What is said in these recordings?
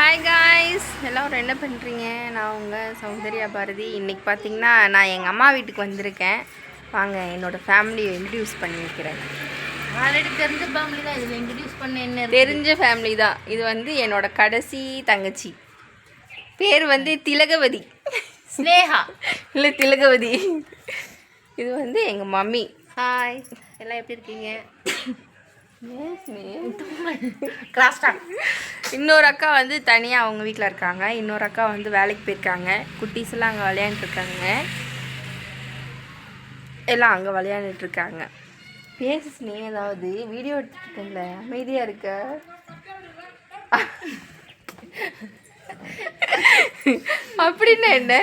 Hi guys, எல்லோரும் என்ன பண்ணுறீங்க? நான் உங்கள் சௌந்தர்யா பாரதி. இன்றைக்கி பார்த்தீங்கன்னா நான் எங்கள் அம்மா வீட்டுக்கு வந்திருக்கேன். வாங்க என்னோடய ஃபேமிலியை இன்ட்ரடியூஸ் பண்ணி வைக்கிறேன். ஆல்ரெடி தெரிஞ்ச ஃபேமிலி தான். இதில் இன்ட்ரடியூஸ் பண்ண என்ன? தெரிஞ்ச ஃபேமிலி தான். இது வந்து என்னோடய கடைசி தங்கச்சி. பேர் வந்து திலகவதி. ஸ்னேகா இல்லை திலகவதி. இது வந்து எங்கள் மம்மி. ஹாய், எல்லாம் எப்படி இருக்கீங்க? இன்னொரு அக்கா வந்து தனியாக அவங்க வீட்டில் இருக்காங்க. இன்னொரு அக்கா வந்து வேலைக்கு போயிருக்காங்க. குட்டீஸ் எல்லாம் அங்கே விளையாண்டுருக்காங்க. எல்லாம் அங்கே விளையாண்டுட்ருக்காங்க. பேசுனே ஏதாவது வீடியோ எடுத்துருக்கீங்கள, அமைதியாக இருக்க. அப்படின்னு என்ன?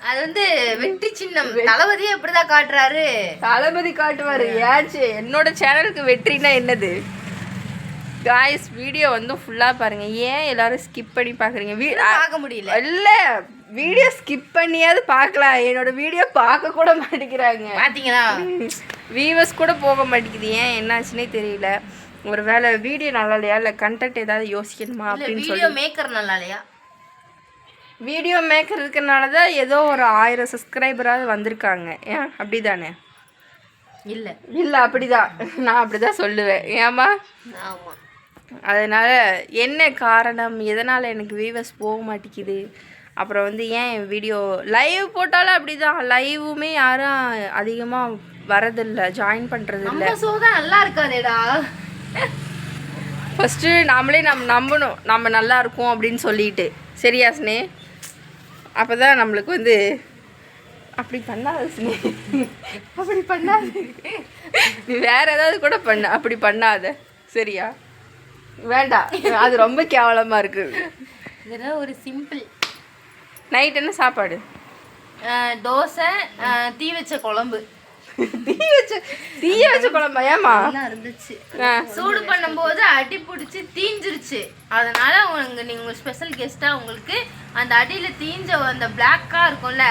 அது வந்து வெற்றி சின்னம். தளபதியே எப்படிதான் காட்டுறாரு? தளபதி காட்டுவார். ஏச்சு என்னோட சேனலுக்கு வெற்றினா என்னது? காய்ஸ், வீடியோ வந்து ஃபுல்லாக பாருங்கள். ஏன் எல்லோரும் ஸ்கிப் பண்ணி பார்க்குறீங்க? பார்க்க முடியல. இல்லை, வீடியோ ஸ்கிப் பண்ணியாவது பார்க்கலாம். என்னோடய வீடியோ பார்க்க கூட மாட்டேங்கிறாங்க. பார்த்தீங்களா? வியூவர்ஸ் கூட போக மாட்டேங்குது. ஏன் என்னாச்சுன்னே தெரியல. ஒரு வேளை வீடியோ நல்லா இல்லையா, இல்லை கண்டென்ட் ஏதாவது யோசிக்கணுமா அப்படின்னு சொல்லி. வீடியோ மேக்கர் நல்லா இல்லையா? வீடியோ மேக்கர் இருக்கிறனால தான் ஏதோ ஒரு 1000 சப்ஸ்கிரைபராவது வந்திருக்காங்க. ஏன் அப்படி தானே? இல்லை இல்லை, அப்படிதான். நான் அப்படி தான் சொல்லுவேன். ஏம்மா? ஆமாம். அதனால் என்ன காரணம், எதனால் எனக்கு வியூவர்ஸ் போக மாட்டேங்குது? அப்புறம் வந்து ஏன் வீடியோ லைவ் போட்டாலும் அப்படி தான். லைவுமே யாரும் அதிகமாக வரதில்லை, ஜாயின் பண்ணுறதில்ல. ஷோ தான் நல்லா இருக்காதேடா. ஃபஸ்ட்டு நாமளே நம்பணும் நம்ம நல்லா இருக்கோம் அப்படின்னு சொல்லிட்டு. சரியா ஸ்னே? அப்போ தான் நம்மளுக்கு வந்து அப்படி பண்ணாத ஸ்னே, அப்படி பண்ணாத. நீ வேறு ஏதாவது கூட பண்ண, அப்படி பண்ணாத. சரியா? வேண்டாம், அது ரொம்ப கேவலமாக இருக்குது. இதெல்லாம் ஒரு சிம்பிள். நைட் என்ன சாப்பாடு? தோசை, தீ வச்ச குழம்பு. தீய வச்ச குழம்பா? ஏமா இருந்துச்சு. சூடு பண்ணும்போது அடி பிடிச்சி தீஞ்சிருச்சு. அதனால நீங்க ஸ்பெஷல் கெஸ்டா உங்களுக்கு அந்த அடியில தீஞ்ச அந்த பிளாக்கா இருக்கும்ல,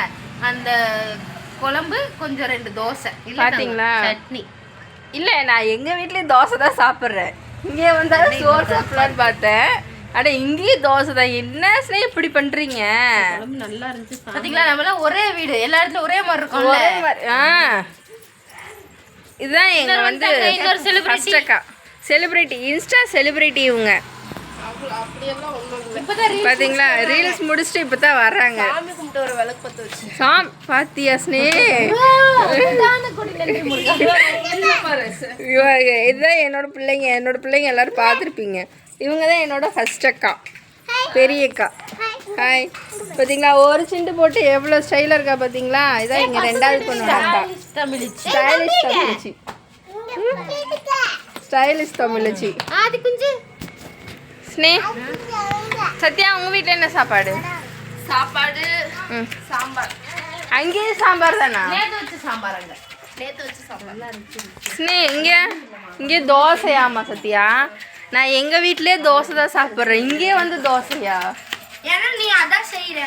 அந்த குழம்பு கொஞ்சம் 2 தோசை. பாத்தீங்களா? சட்னி இல்லை, நான் எங்கள் வீட்லேயும் தோசை தான் சாப்பிட்றேன். இங்கே வந்தாலும் சோறு சாப்பிடலான்னு பார்த்தேன். அட, இங்கேயும் தோசை தான். என்ன சார் இப்படி பண்ணுறீங்க? நல்லா இருந்துச்சு. பார்த்தீங்களா? நம்மளாம் ஒரே வீடு, எல்லா இடத்துல ஒரே மாதிரி இருக்கும். இதுதான் எங்கள் வந்து செலிபிரிட்டி, இன்ஸ்டா செலிபிரிட்டி இவங்க. பார்த்தீங்களா? ரீல்ஸ் முடிச்சுட்டு இப்போ தான் வர்றாங்க. ஒரு விளக்கு பற்ற வச்சு பாத்தியா ஸ்னே? இதுதான் என்னோட பிள்ளைங்க எல்லாரும் பார்த்துருப்பீங்க. இவங்க தான் என்னோட ஃபர்ஸ்ட் அக்கா, பெரிய அக்கா. ஹாய். பார்த்தீங்களா? ஒரு சிண்டு போட்டு எவ்வளோ ஸ்டைலாக இருக்கா பார்த்தீங்களா? இதான் எங்கள் 2வது பொண்ணு. ஸ்டைலிஷ் தமிழச்சி. ஸ்னே, சத்யா, உங்கள் வீட்டில் என்ன சாப்பாடு? சாப்பாடு சாம்பார். அங்கேயும் சாம்பார் தானா? நேற்று வச்சு சாம்பார். அங்கே நேற்று வச்சு சாம்பார். ஸ்னே, இங்கே தோசையாம்மா சத்யா? நான் எங்கள் வீட்டிலே தோசை தான் சாப்பிட்றேன். இங்கே வந்து தோசையா? ஏன்னா நீ அதான் செய்யற.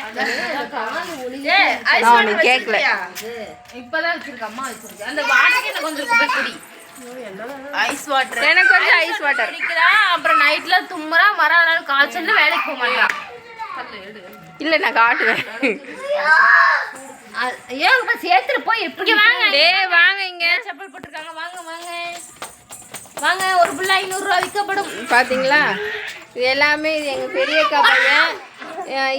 நான் கேட்கல. இப்பதான் வச்சிருக்க அம்மா வச்சிருக்க. அந்த வாடகை கொஞ்சம் குடி. Ice water. எனக்கு கொஞ்சம் ஐஸ் வாட்டர் குடிக்கிறான். அப்புறம் நைட்ல தும்முறா, மறுநாள் காய்ச்சல், வேலைக்கு போக மாட்டான். இல்லை, நான் காட்டுவேன். ஏன் சேர்த்துட்டு போய் எப்படி? வாங்க வாங்க, இங்க செப்பல் போட்டிருக்காங்க. வாங்க வாங்க வாங்க. ஒரு பிள்ளை 500 ரூபா விற்கப்படும். பார்த்தீங்களா? இது எல்லாமே இது எங்கள் பெரிய அக்கா பையன்.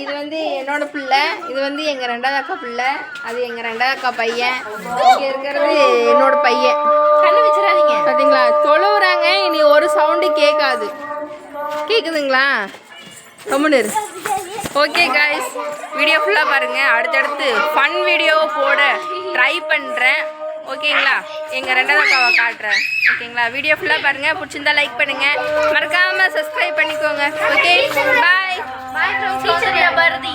இது வந்து என்னோட பிள்ளை. இது வந்து எங்கள் 2வது அக்கா பிள்ளை. அது எங்கள் 2வது அக்கா பையன். இங்கே இருக்கிறது என்னோட பையன். கண்ணு வச்சிடாதீங்க. பார்த்தீங்களா? தொழுவுறாங்க. இனி ஒரு சவுண்டு கேட்காது. கேட்குதுங்களா? கம்முன்னு. ஓகே காய்ஸ், வீடியோ ஃபுல்லாக பாருங்கள். அடுத்தடுத்து ஃபன் வீடியோ போட ட்ரை பண்ணுறேன். ஓகேங்களா? எங்கள் 2வது அக்காவை காட்டுறேன். ஓகேங்களா? வீடியோ ஃபுல்லாக பாருங்கள். பிடிச்சிருந்தா லைக் பண்ணுங்கள், மறக்காமல் சப்ஸ்கிரைப் பண்ணிக்கோங்க. Okay, bye. Bye from Soundarya Bharathi.